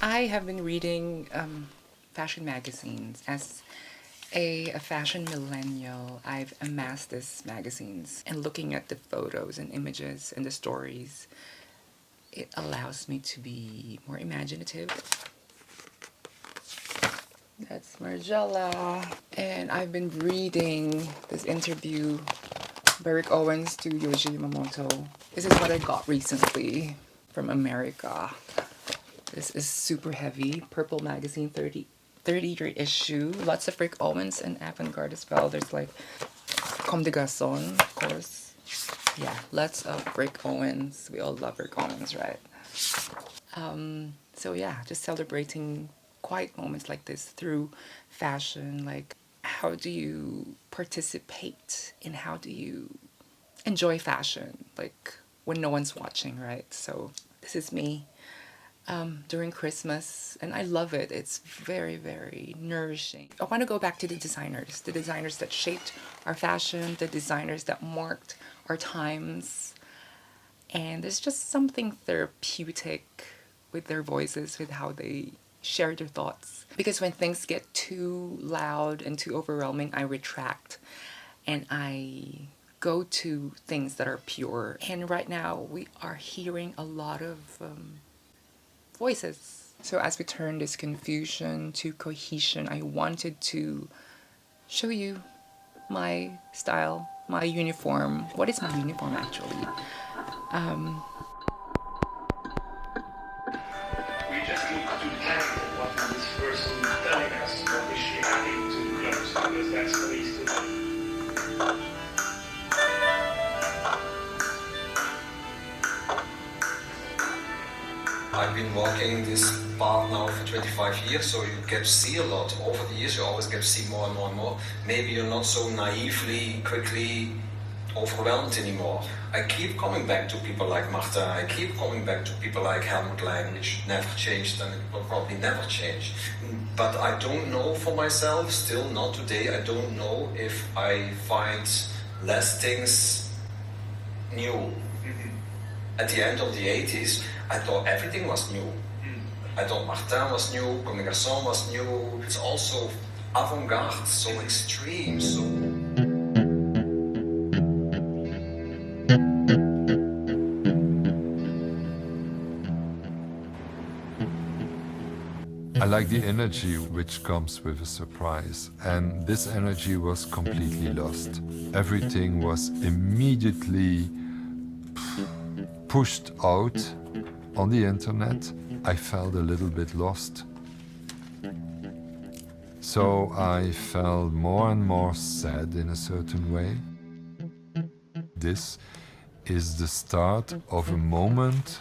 I have been reading fashion magazines. As a fashion millennial, I've amassed these magazines, and looking at the photos and images and the stories, it allows me to be more imaginative. That's Margiela. And I've been reading this interview by RickOwens to Yohji. This is what I got recently from America. This is super heavy. Purple Magazine 30-year issue. Lots of RickOwens and avant-garde as well. There's like Comme des Garçons, of course. Yeah, lots of RickOwens. We all love RickOwens, right? So yeah, just celebrating quiet moments like this through fashion. Like, how do you participate and how do you enjoy fashion? Like, when no one's watching, right? So this is me during Christmas, and I love it. It's very, very nourishing. I want to go back to the designers that shaped our fashion, the designers that marked our times. And there's just something therapeutic with their voices, with how they share their thoughts. Because when things get too loud and too overwhelming, I retract and I go to things that are pure. And right now we are hearing a lot of voices. So as we turn this confusion to cohesion, I wanted to show you my style, my uniform. What is my uniform actually? We just need to tag what this person telling us, what is she adding to the clothes, because that's the least of it. I've been walking this path now for 25 years, so you get to see a lot. Over the years, you always get to see more and more and more. Maybe you're not so naively, quickly overwhelmed anymore. I keep coming back to people like Martin, I keep coming back to people like Helmut Lang, which never changed and it will probably never change. But I don't know for myself, still not today, I don't know if I find less things new. At the end of the 80s, I thought everything was new. I thought Martin was new, Comme des Garçons was new. It's also avant-garde, so extreme, so... I like the energy which comes with a surprise, and this energy was completely lost. Everything was immediately pushed out on the internet. I felt a little bit lost. So I felt more and more sad in a certain way. This is the start of a moment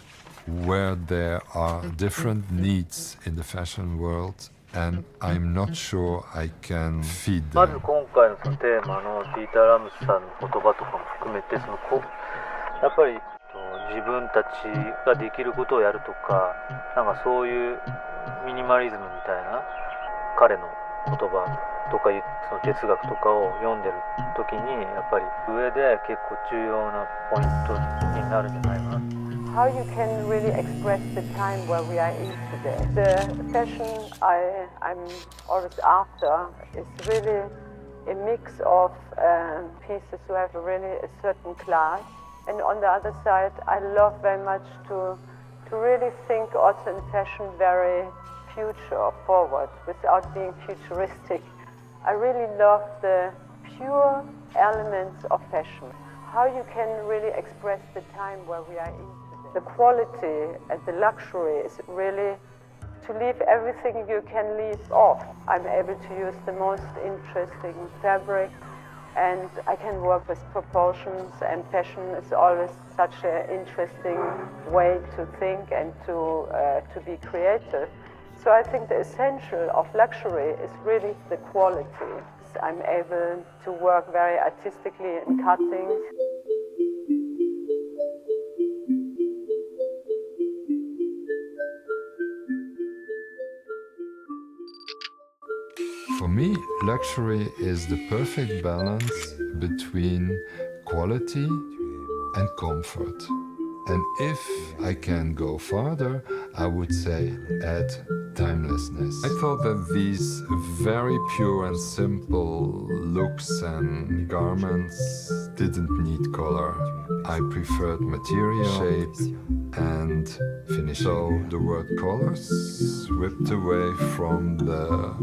where there are different needs in the fashion world, and I'm not sure I can feed them. まず今回のそのテーマのピーター・ラムスさんの言葉とかも含めてやっぱり自分たちができることをやるとか、なんかそういうミニマリズムみたいな彼の言葉とかその哲学とかを読んでる時にやっぱり上で結構重要なポイントになるんじゃないかな。How you can really express the time where we are in today. The fashion I'm always after is really a mix of pieces who have really a certain class. And on the other side, I love very much to really think also in fashion very future forward without being futuristic. I really love the pure elements of fashion. How you can really express the time where we are in today. The quality and the luxury is really to leave everything you can leave off. I'm able to use the most interesting fabric, and I can work with proportions, and fashion is always such an interesting way to think and to be creative. So I think the essential of luxury is really the quality. I'm able to work very artistically in cutting. For me, luxury is the perfect balance between quality and comfort. And if I can go farther, I would say add timelessness. I thought that these very pure and simple looks and garments didn't need color. I preferred material, shape, and finishing. So the word colors swept away from the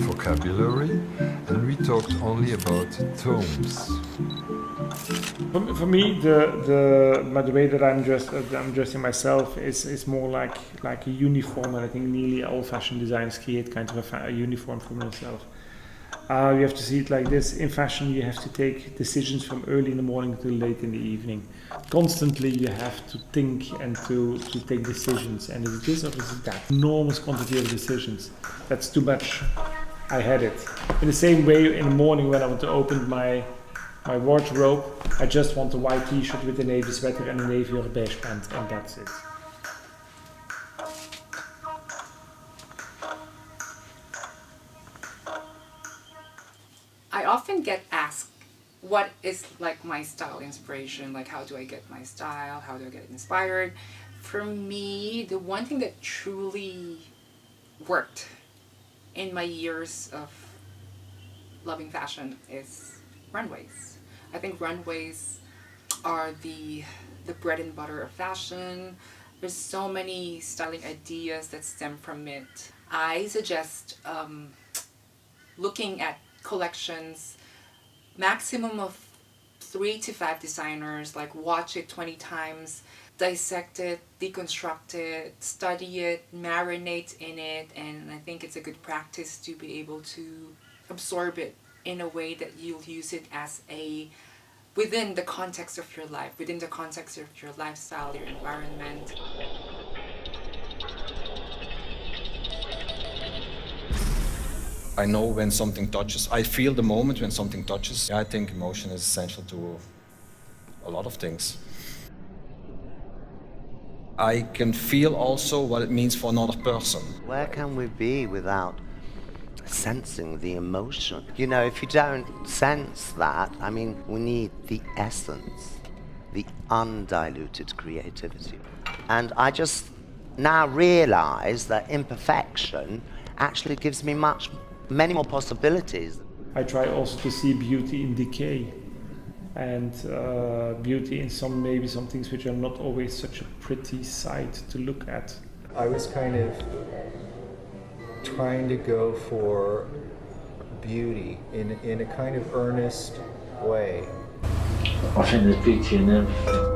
vocabulary, and we talked only about tones. For me, the way that I'm dressing myself is more like a uniform, and I think nearly all fashion designers create kind of a uniform for themselves. You have to see it like this. In fashion, you have to take decisions from early in the morning to late in the evening. Constantly, you have to think and to take decisions. And is it this or is it that? Enormous quantity of decisions. That's too much. I had it. In the same way, in the morning when I want to open my wardrobe, I just want a white t-shirt with a navy sweater and a navy or a beige pant, and that's it. I often get asked what is like my style inspiration, like how do I get my style, how do I get inspired. For me, the one thing that truly worked in my years of loving fashion is runways. I think runways are the bread and butter of fashion. There's so many styling ideas that stem from it. I suggest looking at collections, maximum of 3 to 5 designers, like watch it 20 times, dissect it, deconstruct it, study it, marinate in it, and I think it's a good practice to be able to absorb it in a way that you'll use it as within the context of your life, within the context of your lifestyle, your environment. I know when something touches. I feel the moment when something touches. I think emotion is essential to a lot of things. I can feel also what it means for another person. Where can we be without sensing the emotion? You know, if you don't sense that, I mean, we need the essence, the undiluted creativity. And I just now realize that imperfection actually gives me many more possibilities. I try also to see beauty in decay, and beauty in maybe some things which are not always such a pretty sight to look at. I was kind of trying to go for beauty in a kind of earnest way. I think there's beauty in everything.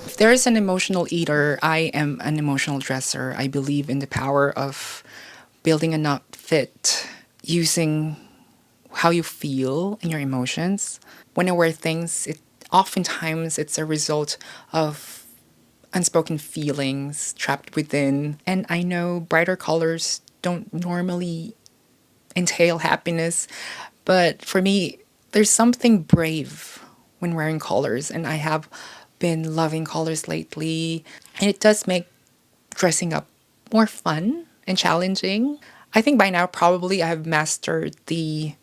If there is an emotional eater, I am an emotional dresser. I believe in the power of building an outfit using how you feel and your emotions. When I wear things, oftentimes it's a result of unspoken feelings trapped within. And I know brighter colors don't normally entail happiness, but for me, there's something brave when wearing colors, and I have been loving colors lately, and it does make dressing up more fun and challenging. I think by now probably I've mastered the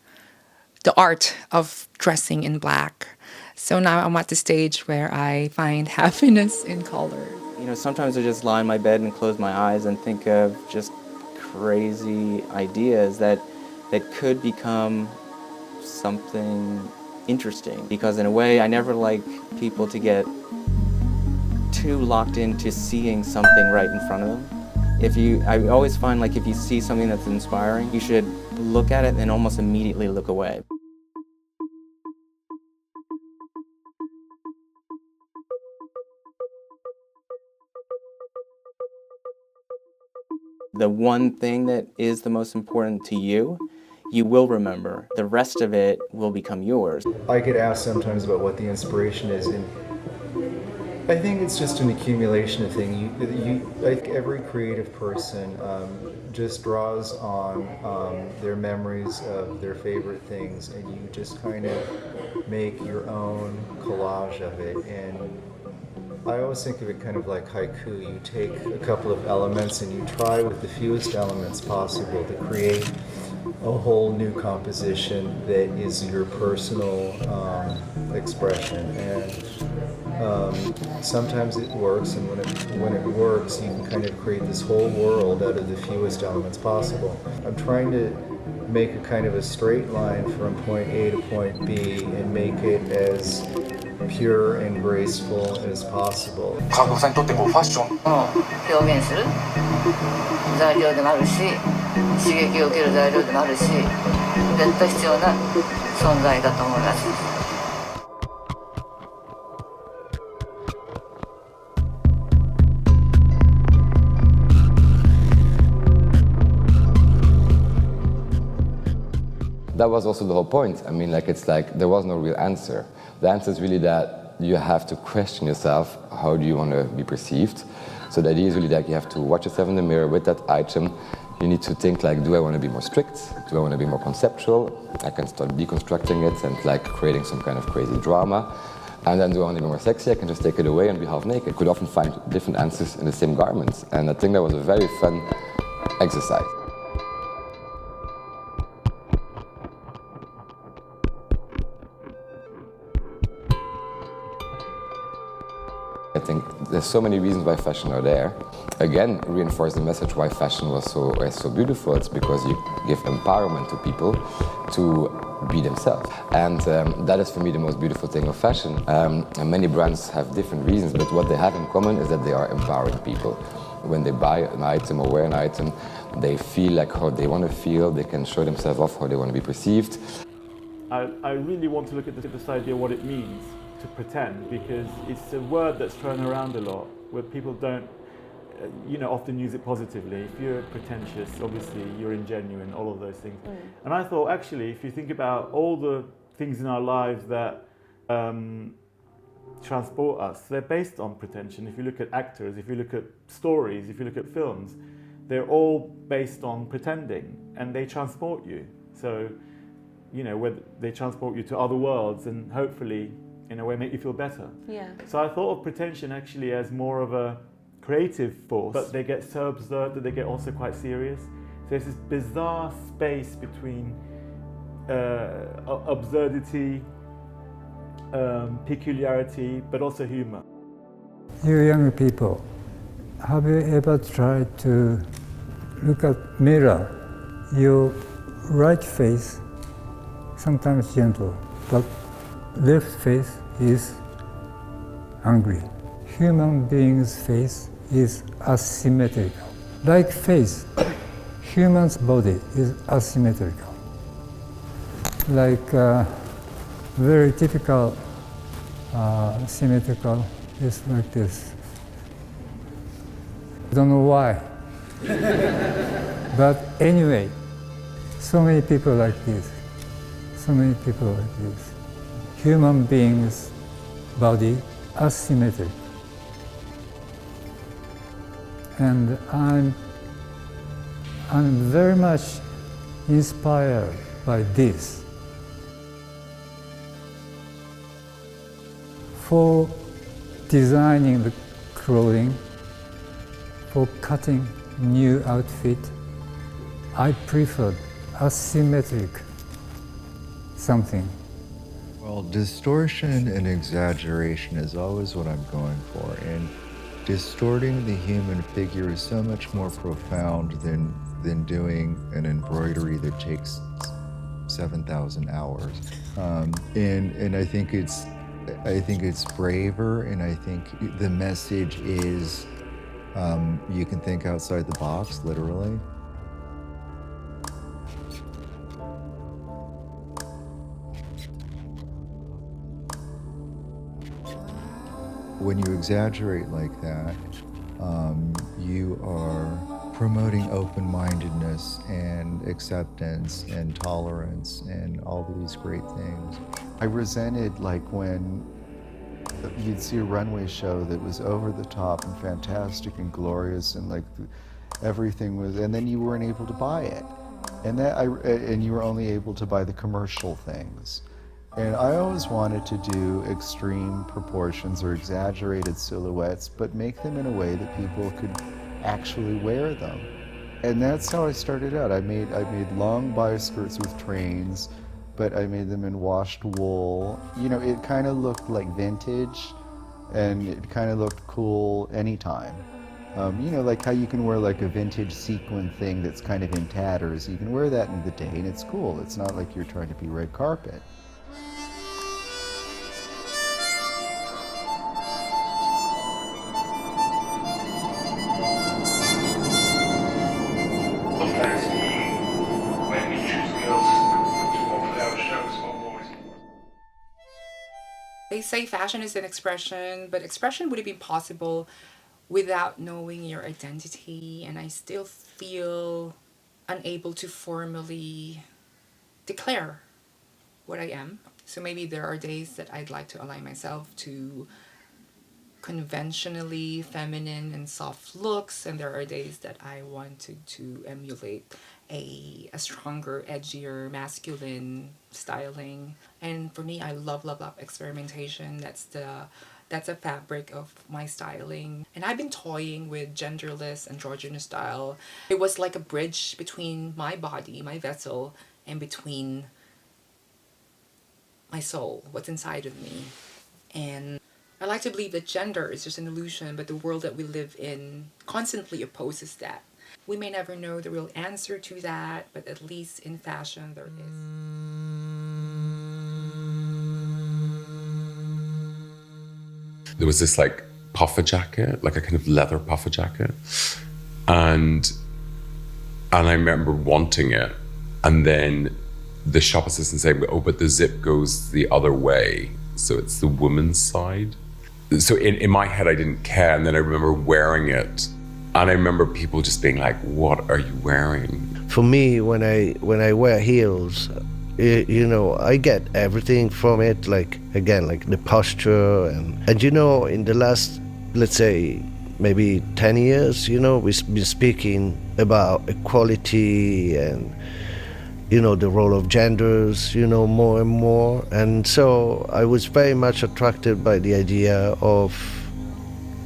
art of dressing in black. So now I'm at the stage where I find happiness in color. You know, sometimes I just lie in my bed and close my eyes and think of just crazy ideas that could become something interesting. Because in a way, I never like people to get too locked into seeing something right in front of them. I always find like if you see something that's inspiring, you should look at it and almost immediately look away. The one thing that is the most important to you, you will remember. The rest of it will become yours. I get asked sometimes about what the inspiration is, and I think it's just an accumulation of things. Like every creative person just draws on their memories of their favorite things, and you just kind of make your own collage of it. And I always think of it kind of like haiku. You take a couple of elements and you try with the fewest elements possible to create a whole new composition that is your personal expression. And sometimes it works, and when it works, you can kind of create this whole world out of the fewest elements possible. I'm trying to make a kind of a straight line from point A to point B and make it as pure and graceful as possible. 川久保さんにとってこうファッションを表現する材料でもあるし、刺激を受ける材料でもあるし、絶対必要な存在だと思います。That was also the whole point. I mean, like, it's like there was no real answer. The answer is really that you have to question yourself, how do you want to be perceived? So the idea is really that you have to watch yourself in the mirror with that item. You need to think like, do I want to be more strict? Do I want to be more conceptual? I can start deconstructing it and like creating some kind of crazy drama. And then do I want to be more sexy? I can just take it away and be half naked. Could often find different answers in the same garments. And I think that was a very fun exercise. I think there's so many reasons why fashion are there. Again, reinforce the message why fashion was so beautiful. It's because you give empowerment to people to be themselves. And that is for me the most beautiful thing of fashion. And many brands have different reasons, but what they have in common is that they are empowering people. When they buy an item or wear an item, they feel like how they want to feel, they can show themselves off how they want to be perceived. I really want to look at this idea what it means to pretend, because it's a word that's thrown around a lot where people don't often use it positively. If you're pretentious, obviously you're ingenuine, all of those things. And I thought, actually, if you think about all the things in our lives that transport us, they're based on pretension. If you look at actors, if you look at stories, if you look at films, they're all based on pretending, and they transport you. So, whether they transport you to other worlds and hopefully in a way make you feel better. Yeah. So I thought of pretension actually as more of a creative force, but they get so absurd that they get also quite serious. So there's this bizarre space between absurdity, peculiarity, but also humor. You young people, have you ever tried to look at mirror? Your right face, sometimes gentle, but left face is angry. Human being's face is asymmetrical. Like face, human's body is asymmetrical. Like very typical symmetrical is like this. I don't know why. But anyway, so many people like this. So many people like this. Human being's body asymmetric. And I'm very much inspired by this. For designing the clothing, for cutting new outfit, I preferred asymmetric something. Well, distortion and exaggeration is always what I'm going for, and distorting the human figure is so much more profound than doing an embroidery that takes 7,000 hours. And I think it's braver, and I think the message is you can think outside the box, literally. When you exaggerate like that, you are promoting open-mindedness and acceptance and tolerance and all these great things. I resented like when you'd see a runway show that was over the top and fantastic and glorious and like everything was, and then you weren't able to buy it. And you were only able to buy the commercial things. And I always wanted to do extreme proportions or exaggerated silhouettes, but make them in a way that people could actually wear them. And that's how I started out. I made long bi-skirts with trains, but I made them in washed wool. You know, it kind of looked like vintage, and it kind of looked cool anytime. You know, like how you can wear like a vintage sequin thing that's kind of in tatters. You can wear that in the day and it's cool. It's not like you're trying to be red carpet. They say fashion is an expression, but expression wouldn't be possible without knowing your identity, and I still feel unable to formally declare what I am. So maybe there are days that I'd like to align myself to conventionally feminine and soft looks, and there are days that I wanted to emulate a stronger, edgier, masculine styling. And for me, I love experimentation. That's a fabric of my styling. And I've been toying with genderless androgynous style. It was like a bridge between my body, my vessel, and between my soul, what's inside of me. And I like to believe that gender is just an illusion, but the world that we live in constantly opposes that. We may never know the real answer to that, but at least in fashion there is. There was this like puffer jacket, like a kind of leather puffer jacket. And I remember wanting it. And then the shop assistant saying, oh, but the zip goes the other way. So it's the woman's side. So in my head, I didn't care. And then I remember wearing it. And I remember people just being like, what are you wearing? For me, when I wear heels, you know, I get everything from it, like, again, like the posture. And you know, in the last, let's say, maybe 10 years, you know, we've been speaking about equality and, you know, the role of genders, you know, more and more. And so I was very much attracted by the idea of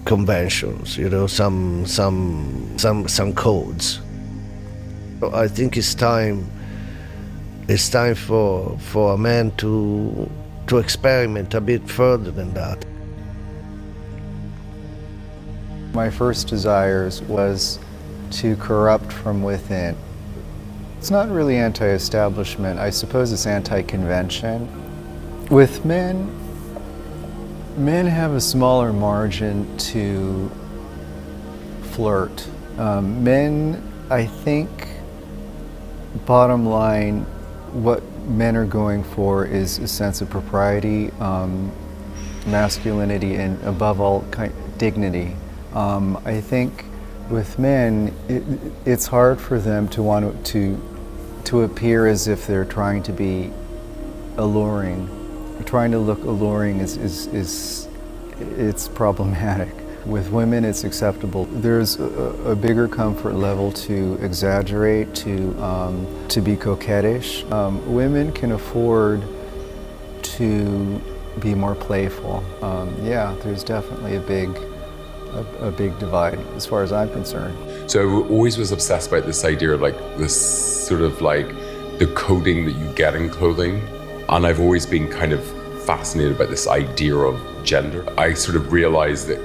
conventions, you know, some codes. I think it's time for a man to experiment a bit further than that. My first desires was to corrupt from within. It's not really anti-establishment, I suppose it's anti-convention. With men have a smaller margin to flirt. Men, I think, bottom line, what men are going for is a sense of propriety, masculinity, and above all, dignity. I think with men, it's hard for them to want to appear as if they're trying to be alluring. Trying to look alluring it's problematic. With women, it's acceptable. There's a bigger comfort level to exaggerate, to be coquettish. Women can afford to be more playful. Yeah, there's definitely a big divide as far as I'm concerned. So I always was obsessed by this idea of like this sort of like the coding that you get in clothing. And I've always been kind of fascinated by this idea of gender. I sort of realized that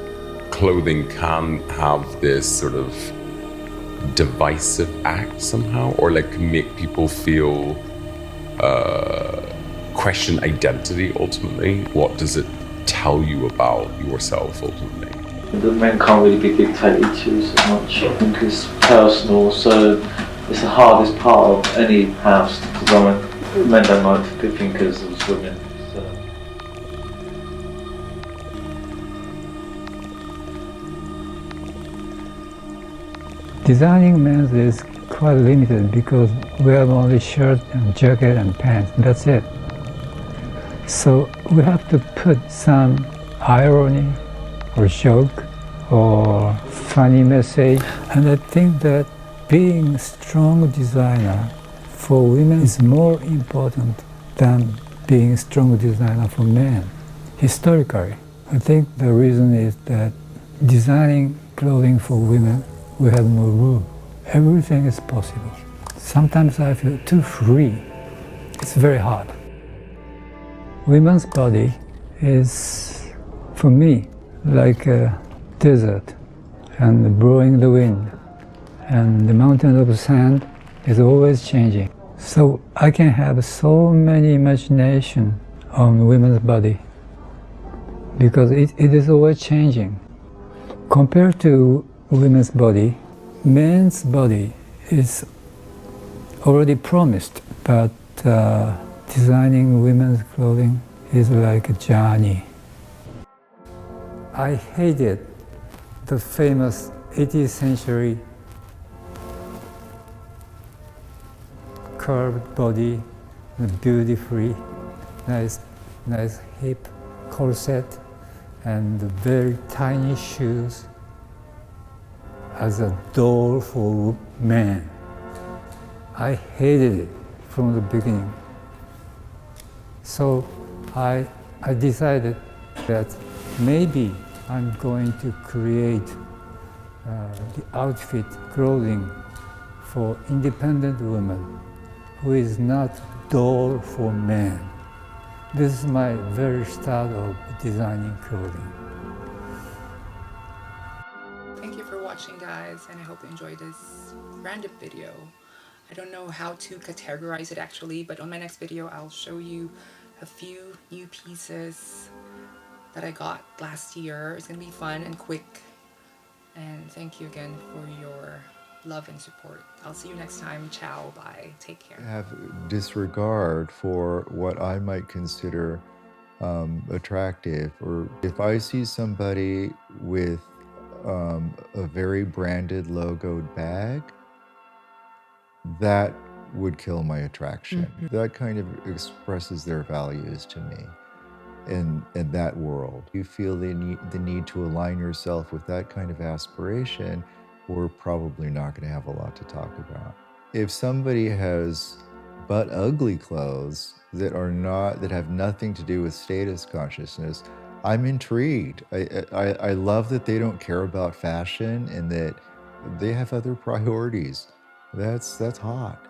clothing can have this sort of divisive act somehow, or like make people feel question identity ultimately. What does it tell you about yourself ultimately? The men can't really be dictated to so much. I think it's personal, so it's the hardest part of any house to design. Men don't like to be thinkers as women. So. Designing men's is quite limited because we have only shirt and jacket and pants, that's it. So we have to put some irony or joke or funny message. And I think that being a strong designer for women is more important than being a strong designer for men. Historically, I think the reason is that designing clothing for women, we have no rule. Everything is possible. Sometimes I feel too free. It's very hard. Women's body is, for me, like a desert and blowing the wind, and the mountain of sand is always changing. So I can have so many imagination on women's body because it is always changing. Compared to women's body, men's body is already promised, but designing women's clothing is like a journey. I hated the famous 18th century curved body, beautifully nice hip corset, and very tiny shoes as a doll for men. I hated it from the beginning. So I decided that maybe I'm going to create the outfit, clothing for independent women who is not doll for men. This is my very start of designing clothing. Thank you for watching, guys, and I hope you enjoyed this random video. I don't know how to categorize it actually, but on my next video I'll show you a few new pieces that I got last year. It's gonna be fun and quick, and thank you again for your love and support. I'll see you next time. Ciao, bye, take care. Have disregard for what I might consider attractive, or if I see somebody with a very branded logoed bag, that would kill my attraction. Mm-hmm. That kind of expresses their values to me in that world. You feel the need to align yourself with that kind of aspiration, we're probably not going to have a lot to talk about. If somebody has butt ugly clothes that have nothing to do with status consciousness, I'm intrigued. I love that they don't care about fashion and that they have other priorities. That's hot.